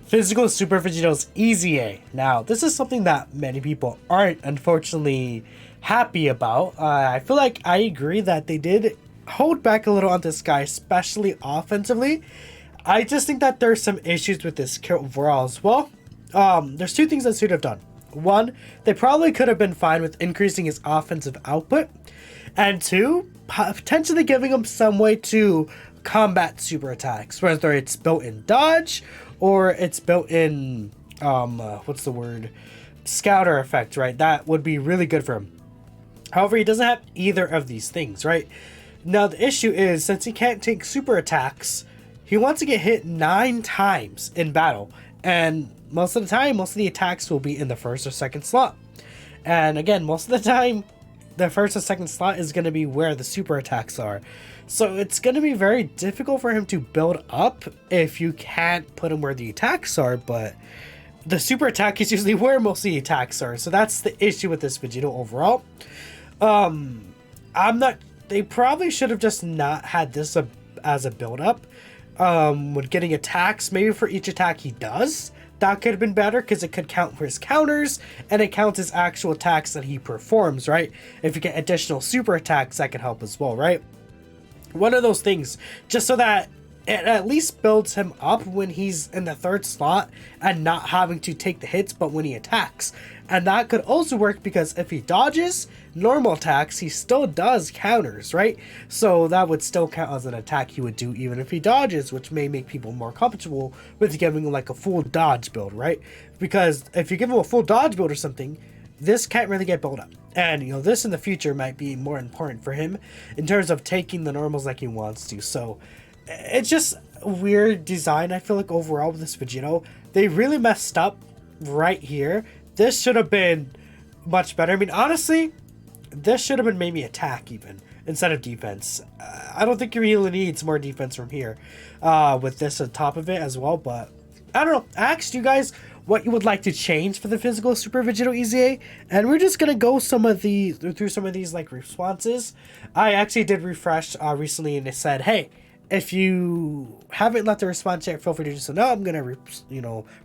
Physical Super Vegito's Easy A. Now, this is something that many people aren't unfortunately happy about. I feel like I agree that they did hold back a little on this guy, especially offensively. I just think that there's some issues with this kit overall as well. There's two things that should have done. One, they probably could have been fine with increasing his offensive output. And two, potentially giving him some way to combat super attacks, whether it's built-in dodge or it's built-in, what's the word? Scouter effect, right? That would be really good for him. However, he doesn't have either of these things, right? Now, the issue is, since he can't take super attacks, he wants to get hit 9 times in battle. And most of the time, most of the attacks will be in the first or second slot. And again, most of the time, the first or second slot is going to be where the super attacks are. So it's going to be very difficult for him to build up if you can't put him where the attacks are. But the super attack is usually where most of the attacks are. So that's the issue with this Vegito overall. They probably should have just not had this as a build up. When getting attacks, maybe for each attack he does, that could have been better because it could count for his counters and it counts his actual attacks that he performs, right? If you get additional super attacks, that could help as well, right? One of those things, just so that it at least builds him up when he's in the third slot and not having to take the hits, but when he attacks. And that could also work because if he dodges normal attacks, he still does counters, right? So that would still count as an attack he would do even if he dodges, which may make people more comfortable with giving him like a full dodge build, right? Because if you give him a full dodge build or something, this can't really get built up. And, you know, this in the future might be more important for him in terms of taking the normals like he wants to. So it's just a weird design, I feel like, overall with this Vegito. They really messed up right here. This should have been much better. I mean, honestly, this should have been maybe attack even instead of defense. I don't think he really needs more defense from here with this on top of it as well. But I don't know. I asked you guys what you would like to change for the physical Super Vegito EZA, and we're just gonna go through some of these like responses. I actually did refresh recently, and it said, "Hey, if you haven't left a response yet, feel free to do so now. I'm gonna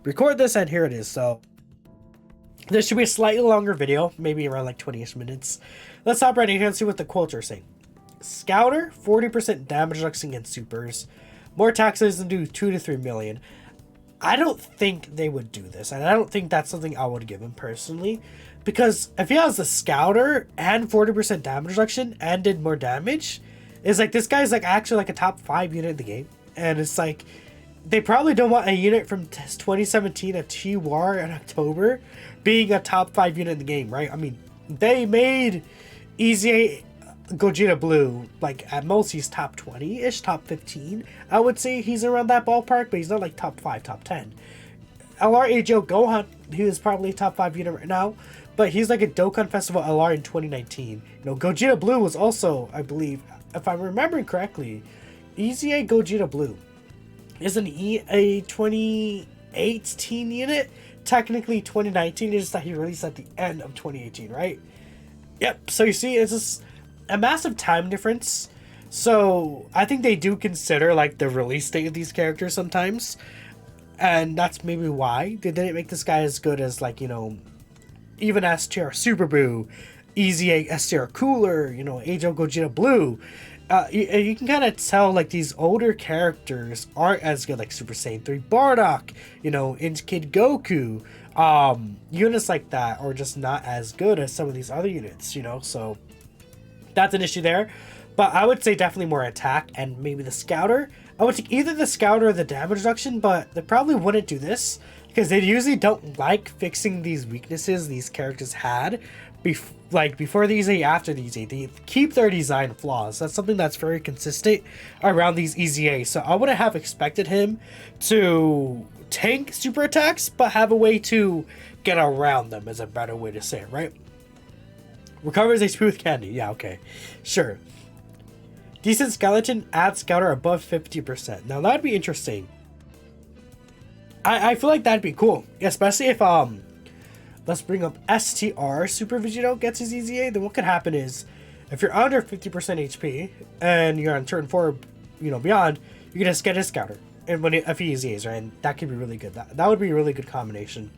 record this, and here it is." So this should be a slightly longer video, maybe around like 20ish minutes. Let's hop right in here and see what the quotes are saying. Scouter, 40% damage reduction against supers, more taxes than do 2 to 3 million. I don't think they would do this, and I don't think that's something I would give him personally, because if he has the Scouter and 40% damage reduction and did more damage, it's like this guy's like actually like a top 5 unit in the game, and it's like they probably don't want a unit from 2017 at T-War in October being a top 5 unit in the game, right? I mean, they made Easy Gogeta Blue, like at most he's top 20-ish, top 15. I would say he's around that ballpark, but he's not like top 5, top 10. LR AGO Gohan, he is probably top 5 unit right now, but he's like a Dokkan Festival LR in 2019. You know, Gogeta Blue was also, I believe, if I'm remembering correctly, Easy Gogeta Blue isn't he a 2018 unit? Technically 2019 is that he released at the end of 2018, right? Yep, so you see, it's just a massive time difference. So I think they do consider like the release date of these characters sometimes, and that's maybe why they didn't make this guy as good as, like, you know, even S tier Super Boo, Easy S tier Cooler, you know, Age of Gogeta Blue. You can kind of tell like these older characters aren't as good, like Super Saiyan 3 Bardock, you know, Inch Kid Goku, units like that are just not as good as some of these other units, you know, so that's an issue there. But I would say definitely more attack and maybe the Scouter. I would take either the Scouter or the damage reduction, but they probably wouldn't do this because they usually don't like fixing these weaknesses these characters had before these after these they keep their design flaws. That's something that's very consistent around these EZA. So I wouldn't have expected him to tank super attacks, but have a way to get around them is a better way to say it, right? Recovers HP with candy. Yeah, okay. Sure. Decent skeleton, add Scouter above 50%. Now that'd be interesting. I feel like that'd be cool. Especially if let's bring up STR Super Vegito gets his EZA, then what could happen is if you're under 50% HP and you're on turn 4, you know, beyond, you can just get a Scouter. and if he uses right, and that could be really good. That would be a really good combination.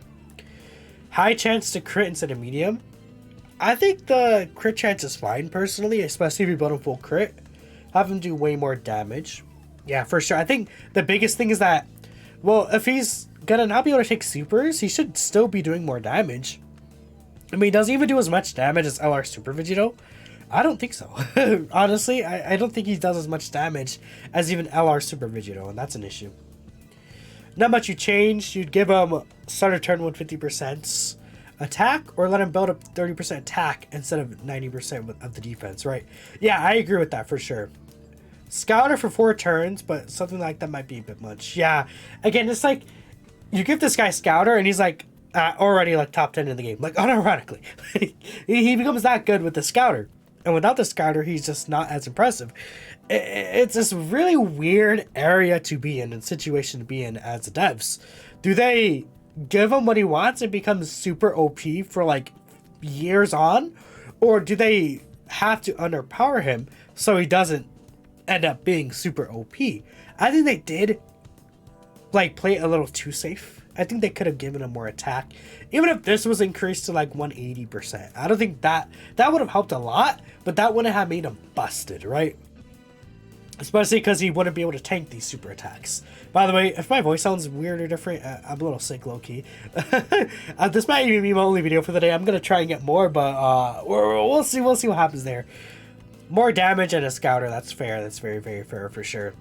High chance to crit instead of medium. I think the crit chance is fine personally, especially if you build him full crit. Have him do way more damage. Yeah, for sure. I think the biggest thing is that, well, if he's gonna not be able to take supers, he should still be doing more damage. I mean, he doesn't even do as much damage as LR Super Vegito. I don't think so. Honestly, I don't think he does as much damage as even LR Super Vegito, and that's an issue. Not much you change. You'd give him starter turn with 50% attack, or let him build up 30% attack instead of 90% of the defense, right? Yeah, I agree with that for sure. Scouter for 4 turns, but something like that might be a bit much. Yeah, again, it's like you give this guy Scouter, and he's like already like top 10 in the game, like unironically. He becomes that good with the Scouter. And without the Scouter, he's just not as impressive. It's this really weird area to be in and situation to be in as the devs. Do they give him what he wants and become super OP for like years on? Or do they have to underpower him so he doesn't end up being super OP? I think they did like play it a little too safe. I think they could have given him more attack. Even if this was increased to like 180%. I don't think that would have helped a lot, but that wouldn't have made him busted, right? Especially because he wouldn't be able to tank these super attacks. By the way, if my voice sounds weird or different, I'm a little sick low-key. This might even be my only video for the day. I'm going to try and get more, but we'll see what happens there. More damage and a Scouter, that's fair. That's very, very fair for sure.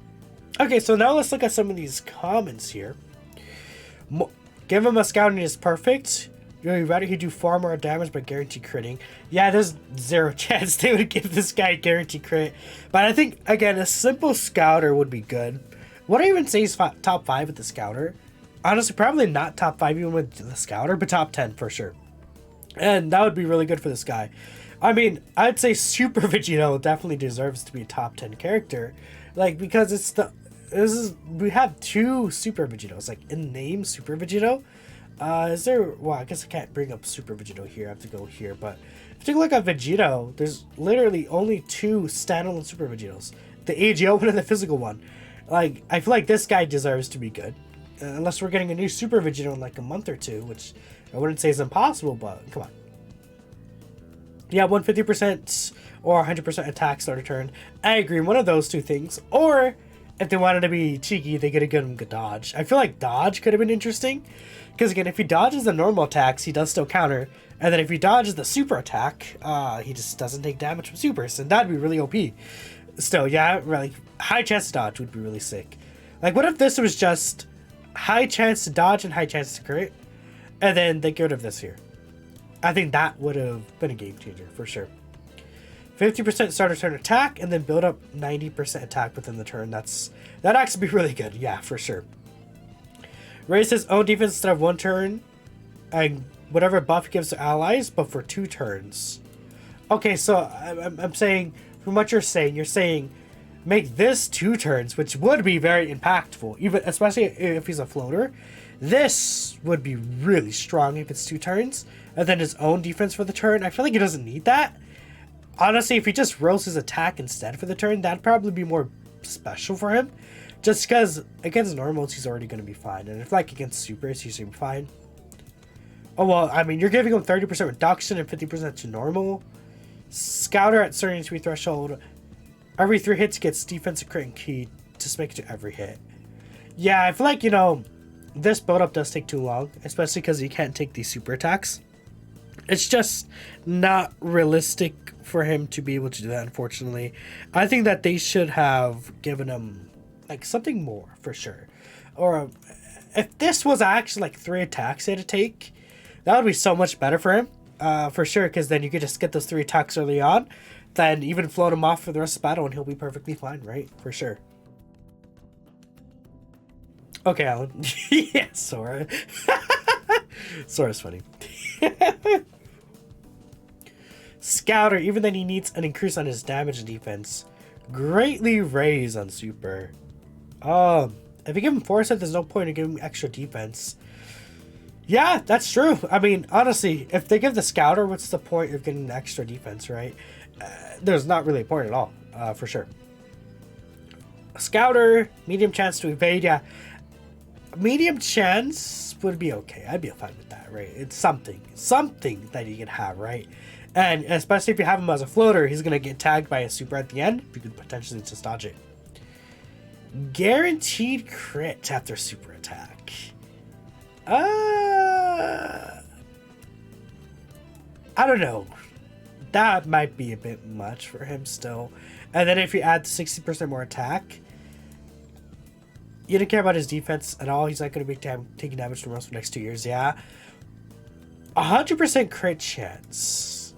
Okay, so now let's look at some of these comments here. Give him a Scouting is perfect. You'd rather he do far more damage but guarantee critting. Yeah, there's 0 chance they would give this guy guarantee crit. But I think, again, a simple Scouter would be good. Would I even say he's top 5 with the Scouter? Honestly, probably not top 5 even with the Scouter, but top 10 for sure. And that would be really good for this guy. I mean, I'd say Super Vegito definitely deserves to be a top 10 character. Like, because it's we have 2 Super Vegitos, like in name Super Vegito. Is there, well, I guess I can't bring up Super Vegito here, I have to go here, but if you look at Vegito, there's literally only 2 standalone Super Vegitos. The AGO one and the physical one. Like, I feel like this guy deserves to be good. Unless we're getting a new Super Vegito in like a month or 2, which I wouldn't say is impossible, but come on. Yeah, 150% or 100% attack starter turn. I agree, one of those 2 things. Or if they wanted to be cheeky, they could have given him good dodge. I feel like dodge could have been interesting. Because again, if he dodges the normal attacks, he does still counter. And then if he dodges the super attack, he just doesn't take damage from supers. And that'd be really OP. Still, yeah, really, high chance to dodge would be really sick. Like, what if this was just high chance to dodge and high chance to crit? And then they get rid of this here. I think that would have been a game changer for sure. 50% starter turn attack, and then build up 90% attack within the turn. That actually be really good. Yeah, for sure. Raise his own defense instead of 1 turn, and whatever buff he gives to allies, but for 2 turns. Okay, so I'm saying, from what you're saying make this 2 turns, which would be very impactful, even especially if he's a floater. This would be really strong if it's 2 turns, and then his own defense for the turn. I feel like he doesn't need that. Honestly, if he just rolls his attack instead for the turn, that'd probably be more special for him. Just because against normals, he's already going to be fine. And if like against supers, he's going to be fine. Oh, well, I mean, you're giving him 30% reduction and 50% to normal. Scouter at certain HP threshold. Every 3 hits gets defensive crit and key. Just make it to every hit. Yeah, I feel like, this build-up does take too long. Especially because you can't take these super attacks. It's just not realistic for him to be able to do that, unfortunately. I think that they should have given him like something more for sure. Or if this was actually like 3 attacks he had to take, that would be so much better for him. For sure, because then you could just get those 3 attacks early on, then even float him off for the rest of the battle and he'll be perfectly fine, right? For sure. Okay, Alan. Yeah, Sora. Sora's funny. Scouter, even then he needs an increase on his damage and defense. Greatly raise on super. If you give him foresight, there's no point in giving him extra defense. Yeah, that's true. I mean, honestly, if they give the Scouter, what's the point of getting the extra defense, right? There's not really a point at all, for sure. Scouter, medium chance to evade. Yeah, medium chance would be okay. I'd be fine with that, right? It's something that you can have, right? And especially if you have him as a floater, he's gonna get tagged by a super at the end. You could potentially just dodge it. Guaranteed crit after super attack. I don't know. That might be a bit much for him still. And then if you add 60% more attack, you don't care about his defense at all. He's not going to be taking damage from us for the next 2 years. Yeah. 100% crit chance.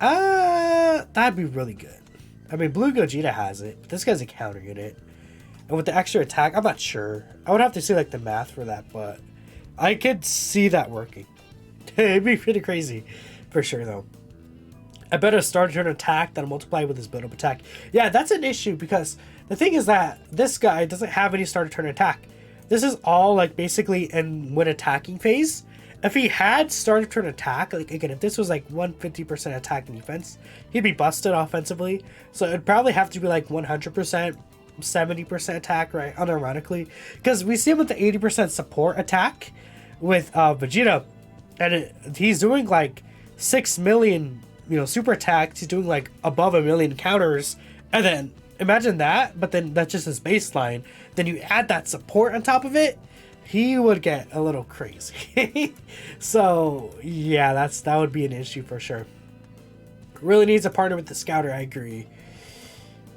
That'd be really good. I mean, Blue Gogeta has it, but this guy's a counter unit. And with the extra attack, I'm not sure. I would have to see like the math for that, but I could see that working. It'd be pretty crazy for sure, though. I bet a start turn attack that'll multiply with his build-up attack. Yeah, that's an issue because the thing is that this guy doesn't have any starter turn attack. This is all like basically in when attacking phase. If he had starter turn attack, like again, if this was like 150% attack and defense, he'd be busted offensively. So it'd probably have to be like 100%, 70% attack, right? Unironically, because we see him with the 80% support attack with Vegeta, and he's doing like 6 million, super attacks. He's doing like above 1 million counters, and then imagine that. But then that's just his baseline. Then you add that support on top of it. He would get a little crazy. So yeah, that would be an issue for sure. Really needs a partner with the Scouter. I agree.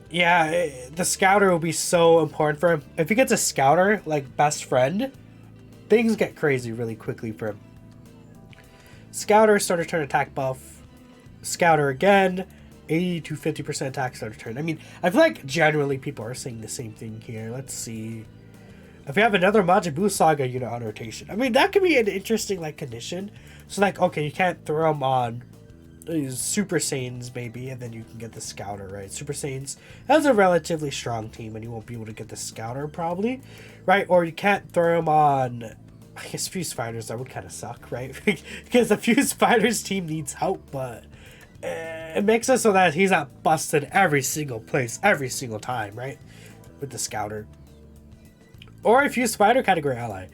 Yeah, the Scouter will be so important for him. If he gets a Scouter like best friend, things get crazy really quickly for him. Scouter, starter turn attack buff. Scouter again, 80 to 50% attack starter turn. I mean, I feel like generally people are saying the same thing here. Let's see. If you have another Majin Buu Saga unit on rotation, I mean, that could be an interesting like condition. So like, okay, you can't throw them on Super Saiyans maybe, and then you can get the Scouter, right? Super Saiyans has a relatively strong team, and you won't be able to get the Scouter probably, right? Or you can't throw them on, I guess, Fuse Fighters. That would kind of suck, right? Because the Fuse Fighters team needs help, but it makes it so that he's not busted every single place, every single time, right? With the Scouter. Or if you Spider category ally.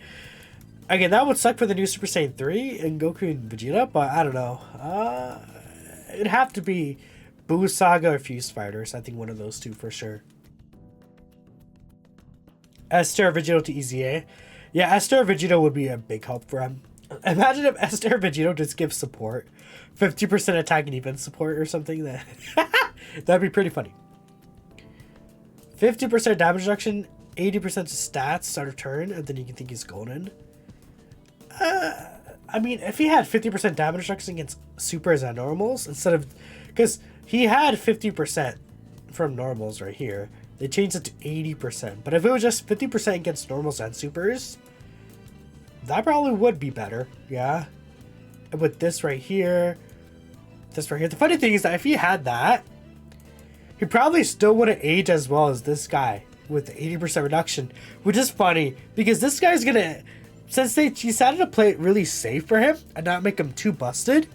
Again, that would suck for the new Super Saiyan 3 and Goku and Vegeta, but I don't know. It'd have to be Buu Saga or Fuse Fighters. I think one of those two for sure. Esther Vegito to EZA. Yeah, Esther Vegito would be a big help for him. Imagine if Esther Vegito just gives support. 50% attack and defense support or something. That'd be pretty funny. 50% damage reduction. 80% stats, start a turn, and then you can think he's golden. I mean, if he had 50% damage reduction against supers and normals, instead of... Because he had 50% from normals right here. They changed it to 80%. But if it was just 50% against normals and supers, that probably would be better, yeah? And with this right here, this right here. The funny thing is that if he had that, he probably still wouldn't age as well as this guy with the 80% reduction, which is funny because this guy's gonna, since they decided to play it really safe for him and not make him too busted,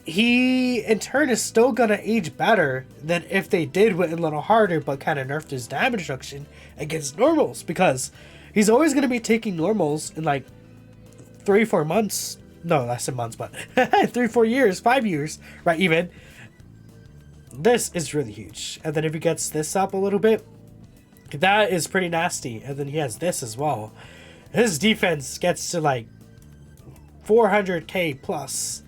he in turn is still gonna age better than if they did went a little harder but kind of nerfed his damage reduction against normals, because he's always gonna be taking normals in like 3-4 months, no less than months, but 3-4 years, 5 years, right? Even this is really huge. And then if he gets this up a little bit, that is pretty nasty. And then he has this as well. His defense gets to like 400k plus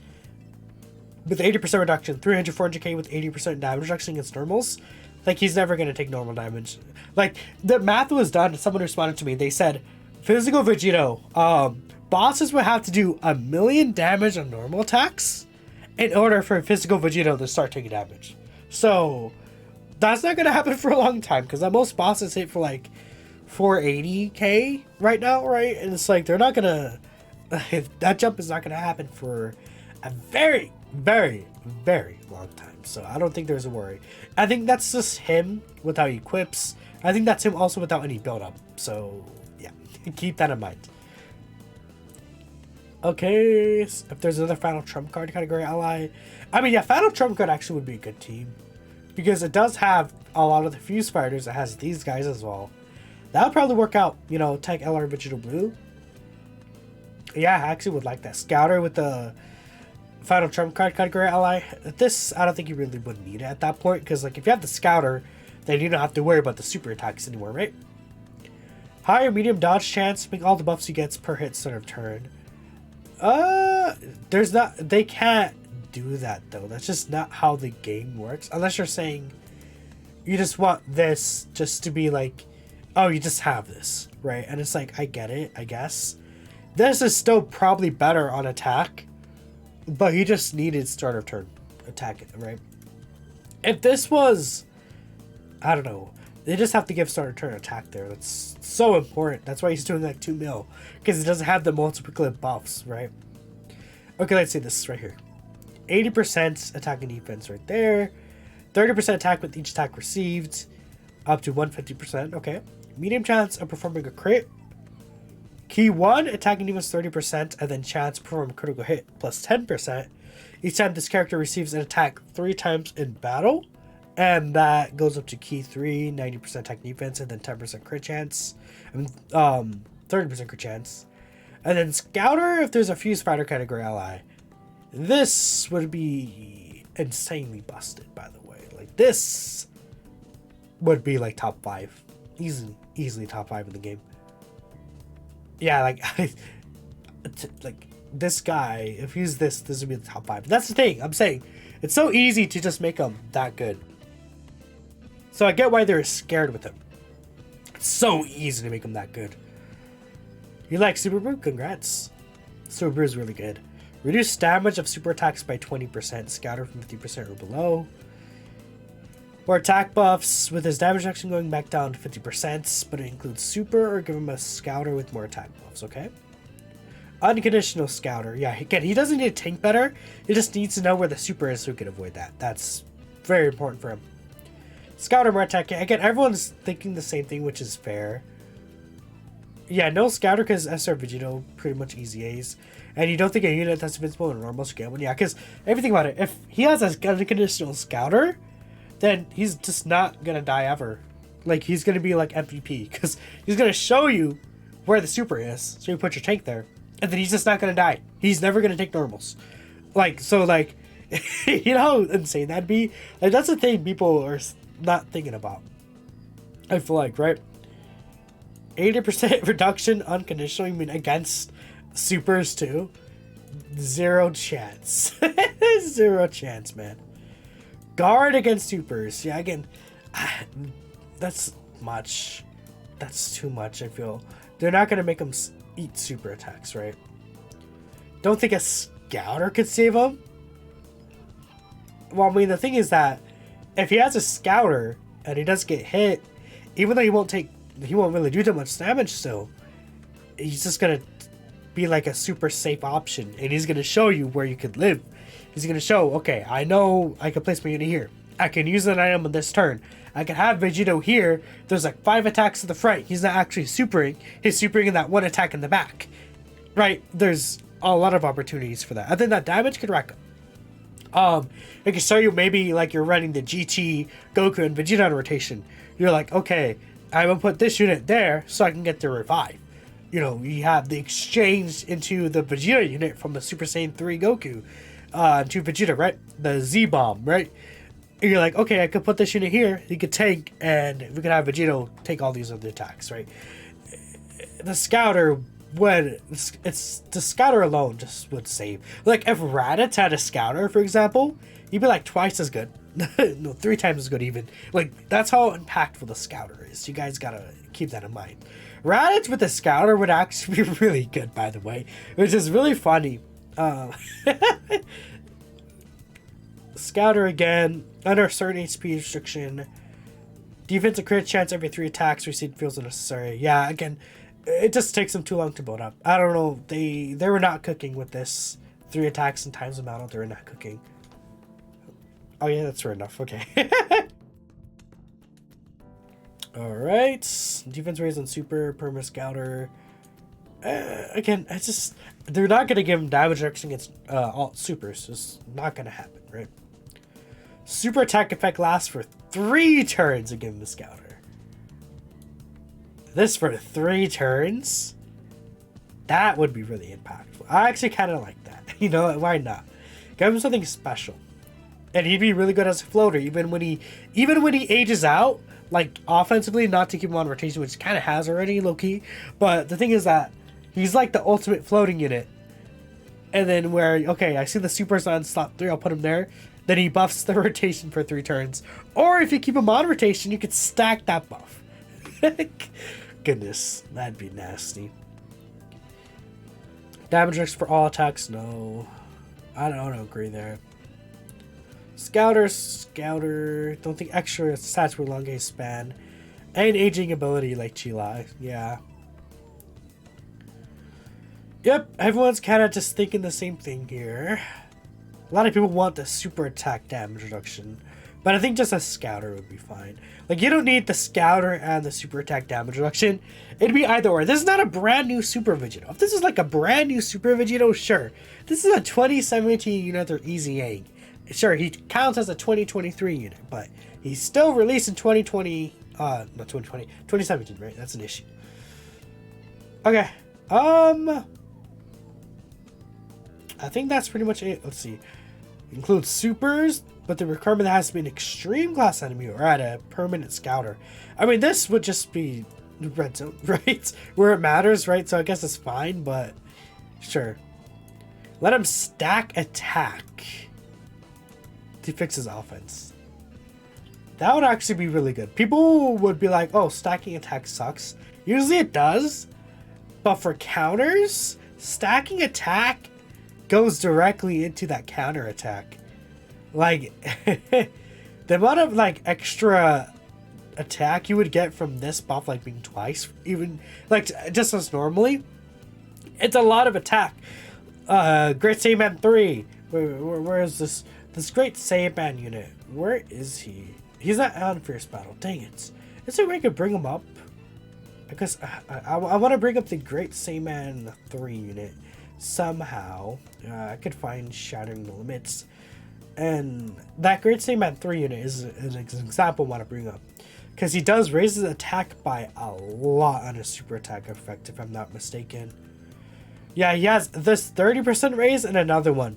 with 80% reduction, 400k with 80% damage reduction against normals. Like, he's never going to take normal damage. Like, the math was done. Someone responded to me. They said, physical Vegito, bosses would have to do 1 million damage on normal attacks in order for physical Vegito to start taking damage. So that's not going to happen for a long time, because most bosses hit for like 480k right now, right? And it's like, they're not going to... that jump is not going to happen for a very, very, very long time. So I don't think there's a worry. I think that's just him without equips. I think that's him also without any build-up. So yeah, keep that in mind. Okay, if there's another Final Trump card category ally. I mean, yeah, Final Trump card actually would be a good team. because it does have a lot of the fuse fighters. It has these guys as well. That would probably work out, you know, Tech LR Vegito Blue. Yeah, I actually would like that. Scouter with the Final Trump card category ally. This, I don't think you really would need it at that point, because like if you have the Scouter, then you don't have to worry about the super attacks anymore, right? Higher medium dodge chance, make all the buffs he gets per hit start of turn. There's not, they can't do that though. That's just not how the game works. Unless you're saying you just want this just to be like, oh, you just have this, right? And it's like, I get it, I guess. This is still probably better on attack, but he just needed start of turn attack, right? If this was, I don't know, they just have to give start of turn attack there. That's so important. That's why he's doing like 2 mil, because he doesn't have the multiple buffs, right? Okay, let's see this right here. 80% attack and defense right there. 30% attack with each attack received. Up to 150%. Okay. Medium chance of performing a crit. Key 1, attack and defense 30%, and then chance to perform a critical hit plus 10%. Each time this character receives an attack 3 times in battle. And that goes up to key 3, 90% attack and defense, and then 10% crit chance. 30% crit chance. And then Scouter, if there's a fuse fighter category ally. This would be insanely busted, by the way. Like, this would be like top 5. Easily top 5 in the game. Yeah, like, like this guy, if he's this would be the top 5. That's the thing, I'm saying. It's so easy to just make him that good. So I get why they're scared with him. It's so easy to make him that good. You like Super Brew? Congrats. Super Brew is really good. Reduce damage of super attacks by 20%. Scouter from 50% or below. Or attack buffs with his damage reduction going back down to 50%, but it includes super, or give him a Scouter with more attack buffs, okay? Unconditional Scouter. Yeah, again, he doesn't need to tank better. He just needs to know where the super is so he can avoid that. That's very important for him. Scouter more attack. Again, everyone's thinking the same thing, which is fair. Yeah, no Scouter because SR Vegito pretty much easy A's. And you don't think a unit that's invincible in a normal scale. Yeah, because everything about it, if he has an unconditional Scouter, then he's just not going to die ever. Like, he's going to be like MVP, because he's going to show you where the super is, so you put your tank there, and then he's just not going to die. He's never going to take normals. Like, so, like, you know how insane that'd be? Like, that's the thing people are not thinking about, I feel like, right? 80% reduction unconditional, you mean against supers too? Zero chance. Zero chance, man. Guard against supers. Yeah, again, that's much. That's too much, I feel. They're not going to make him eat super attacks, right? Don't think a Scouter could save him? Well, I mean, the thing is that if he has a Scouter and he does get hit, even though he won't really do too much damage still, he's just going to be like a super safe option, and he's going to show you where you could live. He's going to show, okay, I know I can place my unit here. I can use an item on this turn. I can have Vegito here. There's like 5 attacks to the front. He's not actually supering. He's supering in that 1 attack in the back. Right? There's a lot of opportunities for that. I think that damage could rack up. It can show you maybe like you're running the GT, Goku, and Vegeta on rotation. You're like, okay, I'm going to put this unit there so I can get the revive. You know, you have the exchange into the Vegeta unit from the Super Saiyan 3 Goku. To Vegeta, right? The Z-Bomb, right? And you're like, okay, I could put this unit here, he could tank, and we could have Vegito take all these other attacks, right? The Scouter would, it's the Scouter alone just would save. Like, if Raditz had a Scouter, for example, he'd be like twice as good. No, 3 times as good even. Like, that's how impactful the Scouter is. You guys gotta keep that in mind. Raditz with the Scouter would actually be really good, by the way, which is really funny. Scouter again, under a certain HP restriction, defensive crit chance every 3 attacks received feels unnecessary. Yeah, again, it just takes them too long to build up. I don't know, they were not cooking with this 3 attacks and times the battle. They were not cooking. Oh yeah, that's fair enough. Okay. All right, defense raise on super perma Scouter. Again, it's just, they're not going to give him damage reduction against all supers. It's not going to happen, right? super attack effect lasts for 3 turns against the Scouter. This for 3 turns? That would be really impactful. I actually kind of like that. You know, why not? Give him something special. And he'd be really good as a floater, even when he ages out, like offensively, not to keep him on rotation, which kind of has already, low-key. But the thing is that he's like the ultimate floating unit. And then where, okay, I see the supers on slot 3, I'll put him there. Then he buffs the rotation for 3 turns. Or if you keep him on rotation, you could stack that buff. Goodness, that'd be nasty. Damage reduction for all attacks, no. I don't agree there. Scouter. Don't think extra stats for elongate span. And aging ability like Chila. Yeah. Yep, everyone's kind of just thinking the same thing here. A lot of people want the super attack damage reduction. But I think just a Scouter would be fine. Like, you don't need the Scouter and the super attack damage reduction. It'd be either or. This is not a brand new Super Vegito. If this is like a brand new Super Vegito, sure. This is a 2017 unit or Easy Yang. Sure, he counts as a 2023 unit, but he's still released in 2020, not 2020, 2017, right? That's an issue. Okay, I think that's pretty much it. Let's see. Includes supers, but the requirement has to be an extreme class enemy or at a permanent Scouter. I mean, this would just be red zone, right? Where it matters, right? So I guess it's fine, but sure. Let him stack attack to fix his offense. That would actually be really good. People would be like, oh, stacking attack sucks. Usually it does, but for counters, stacking attack goes directly into that counter attack. Like, the amount of like extra attack you would get from this buff, like being twice, even like just as normally, it's a lot of attack. Great Saiyaman 3. Where is this Great Saiyaman unit? Where is he? He's not on Fierce Battle. Dang it. Is there a way I could bring him up? Because I want to bring up the Great Saiyaman 3 unit somehow. I could find Shattering the Limits. And that Great Saiyaman 3 unit is an example I want to bring up. Because he does raise his attack by a lot on his super attack effect, if I'm not mistaken. Yeah, he has this 30% raise and another one.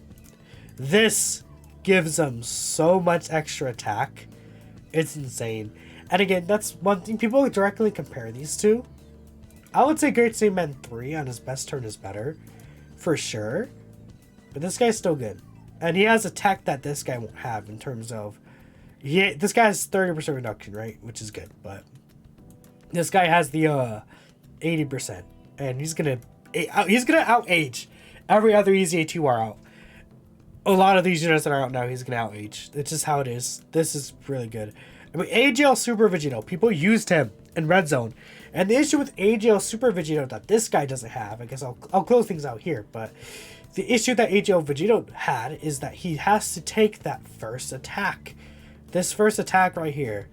This gives him so much extra attack. It's insane. And again, that's one thing people directly compare these two. I would say Great Saiyaman 3 on his best turn is better. For sure. But this guy's still good. And he has attack that this guy won't have in terms of... this guy has 30% reduction, right? Which is good. But this guy has the 80%. And he's gonna out-age every other Easy A2R out. A lot of these units that are out now, he's gonna out-age. It's just how it is. This is really good. I mean, AGL Super Vegito, people used him in Red Zone. And the issue with AGL Super Vegito that this guy doesn't have, I guess I'll close things out here, but the issue that AGL Vegito had is that he has to take that first attack. This first attack right here.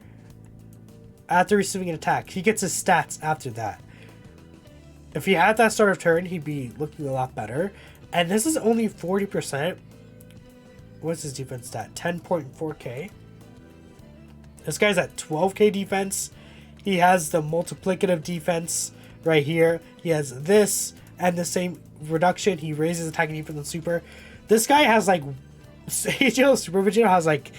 After receiving an attack, he gets his stats after that. If he had that sort of turn, he'd be looking a lot better. And this is only 40%. What's his defense stat? 10.4k. This guy's at 12k defense. He has the multiplicative defense right here. He has this and the same reduction. He raises attack and defense and super. This guy has like... AGL Super Vegito has like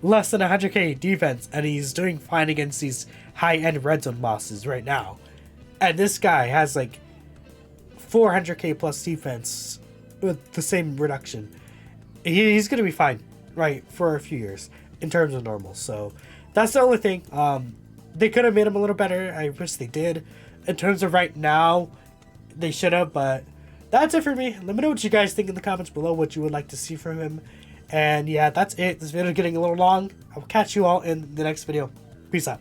less than 100k defense. And he's doing fine against these high-end red zone bosses right now. And this guy has like 400k plus defense with the same reduction. He's going to be fine, right, for a few years in terms of normal. So that's the only thing. They could have made him a little better. I wish they did. In terms of right now, they should have. But that's it for me. Let me know what you guys think in the comments below, what you would like to see from him. And yeah, that's it. This video is getting a little long. I will catch you all in the next video. Peace out.